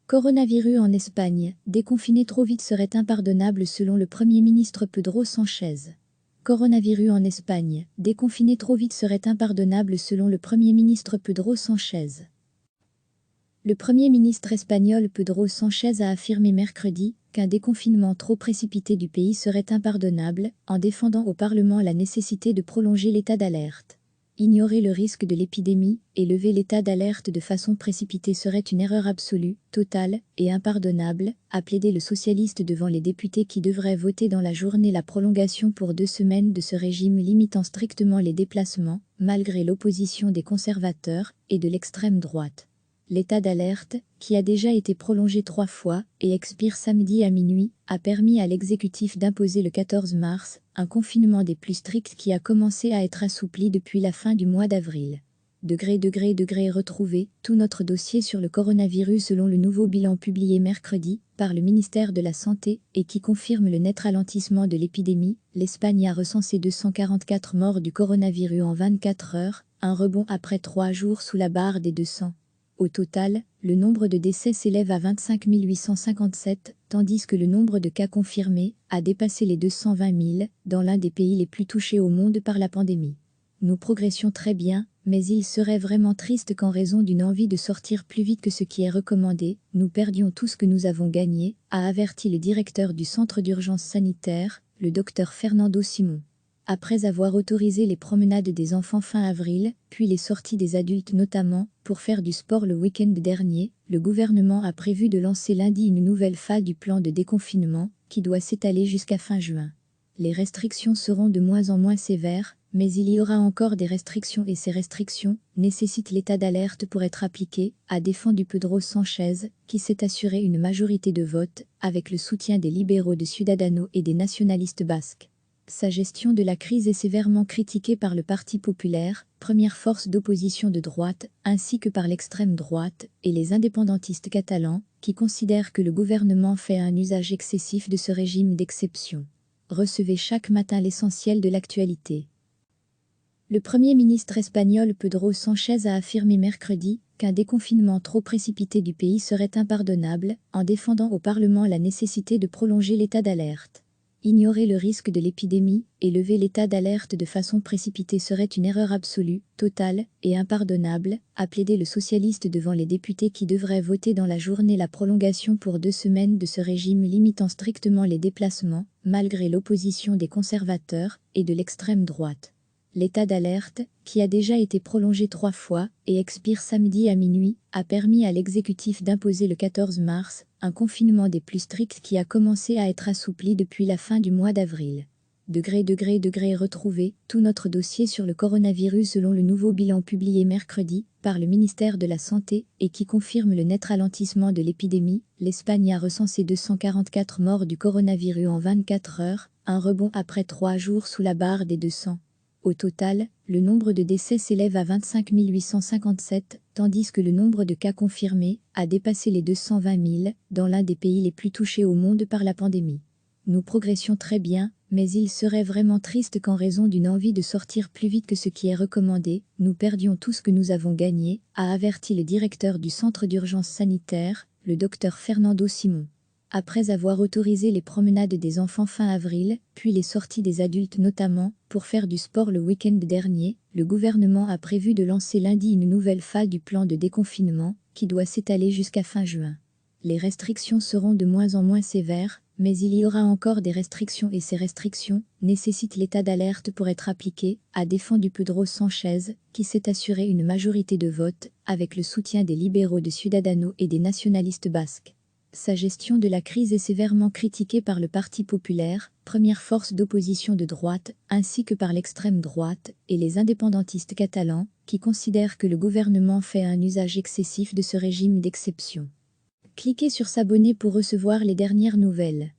Coronavirus en Espagne, déconfiner trop vite serait impardonnable selon le Premier ministre Pedro Sánchez. Coronavirus en Espagne, déconfiner trop vite serait impardonnable selon le Premier ministre Pedro Sánchez. Le Premier ministre espagnol Pedro Sánchez a affirmé mercredi qu'un déconfinement trop précipité du pays serait impardonnable, en défendant au Parlement la nécessité de prolonger l'état d'alerte. Ignorer le risque de l'épidémie et lever l'état d'alerte de façon précipitée serait une erreur absolue, totale et impardonnable, a plaidé le socialiste devant les députés qui devraient voter dans la journée la prolongation pour 2 semaines de ce régime limitant strictement les déplacements, malgré l'opposition des conservateurs et de l'extrême droite. L'état d'alerte, qui a déjà été prolongé 3 fois et expire samedi à minuit, a permis à l'exécutif d'imposer le 14 mars un confinement des plus stricts qui a commencé à être assoupli depuis la fin du mois d'avril. Retrouver tout notre dossier sur le coronavirus selon le nouveau bilan publié mercredi par le ministère de la Santé et qui confirme le net ralentissement de l'épidémie. L'Espagne a recensé 244 morts du coronavirus en 24 heures, un rebond après 3 jours sous la barre des 200. Au total, le nombre de décès s'élève à 25 857, tandis que le nombre de cas confirmés a dépassé les 220 000 dans l'un des pays les plus touchés au monde par la pandémie. Nous progressions très bien, mais il serait vraiment triste qu'en raison d'une envie de sortir plus vite que ce qui est recommandé, nous perdions tout ce que nous avons gagné, a averti le directeur du centre d'urgence sanitaire, le docteur Fernando Simón. Après avoir autorisé les promenades des enfants fin avril, puis les sorties des adultes notamment, pour faire du sport le week-end dernier, le gouvernement a prévu de lancer lundi une nouvelle phase du plan de déconfinement, qui doit s'étaler jusqu'à fin juin. Les restrictions seront de moins en moins sévères, mais il y aura encore des restrictions et ces restrictions nécessitent l'état d'alerte pour être appliqué, a défendu Pedro Sánchez, qui s'est assuré une majorité de vote, avec le soutien des libéraux de Ciudadanos et des nationalistes basques. Sa gestion de la crise est sévèrement critiquée par le Parti populaire, première force d'opposition de droite, ainsi que par l'extrême droite et les indépendantistes catalans, qui considèrent que le gouvernement fait un usage excessif de ce régime d'exception. Recevez chaque matin l'essentiel de l'actualité. Le Premier ministre espagnol Pedro Sánchez a affirmé mercredi qu'un déconfinement trop précipité du pays serait impardonnable, en défendant au Parlement la nécessité de prolonger l'état d'alerte. Ignorer le risque de l'épidémie et lever l'état d'alerte de façon précipitée serait une erreur absolue, totale et impardonnable, a plaidé le socialiste devant les députés qui devraient voter dans la journée la prolongation pour 2 semaines de ce régime limitant strictement les déplacements, malgré l'opposition des conservateurs et de l'extrême droite. L'état d'alerte, qui a déjà été prolongé 3 fois et expire samedi à minuit, a permis à l'exécutif d'imposer le 14 mars un confinement des plus stricts qui a commencé à être assoupli depuis la fin du mois d'avril. Retrouver tout notre dossier sur le coronavirus selon le nouveau bilan publié mercredi par le ministère de la Santé et qui confirme le net ralentissement de l'épidémie. L'Espagne a recensé 244 morts du coronavirus en 24 heures, un rebond après 3 jours sous la barre des 200. Au total, le nombre de décès s'élève à 25 857, tandis que le nombre de cas confirmés a dépassé les 220 000 dans l'un des pays les plus touchés au monde par la pandémie. Nous progressions très bien, mais il serait vraiment triste qu'en raison d'une envie de sortir plus vite que ce qui est recommandé, nous perdions tout ce que nous avons gagné, a averti le directeur du centre d'urgence sanitaire, le docteur Fernando Simón. Après avoir autorisé les promenades des enfants fin avril, puis les sorties des adultes notamment, pour faire du sport le week-end dernier, le gouvernement a prévu de lancer lundi une nouvelle phase du plan de déconfinement, qui doit s'étaler jusqu'à fin juin. Les restrictions seront de moins en moins sévères, mais il y aura encore des restrictions et ces restrictions nécessitent l'état d'alerte pour être appliqué, a défendu Pedro Sánchez, qui s'est assuré une majorité de vote, avec le soutien des libéraux de Ciudadanos et des nationalistes basques. Sa gestion de la crise est sévèrement critiquée par le Parti populaire, première force d'opposition de droite, ainsi que par l'extrême droite et les indépendantistes catalans, qui considèrent que le gouvernement fait un usage excessif de ce régime d'exception. Cliquez sur s'abonner pour recevoir les dernières nouvelles.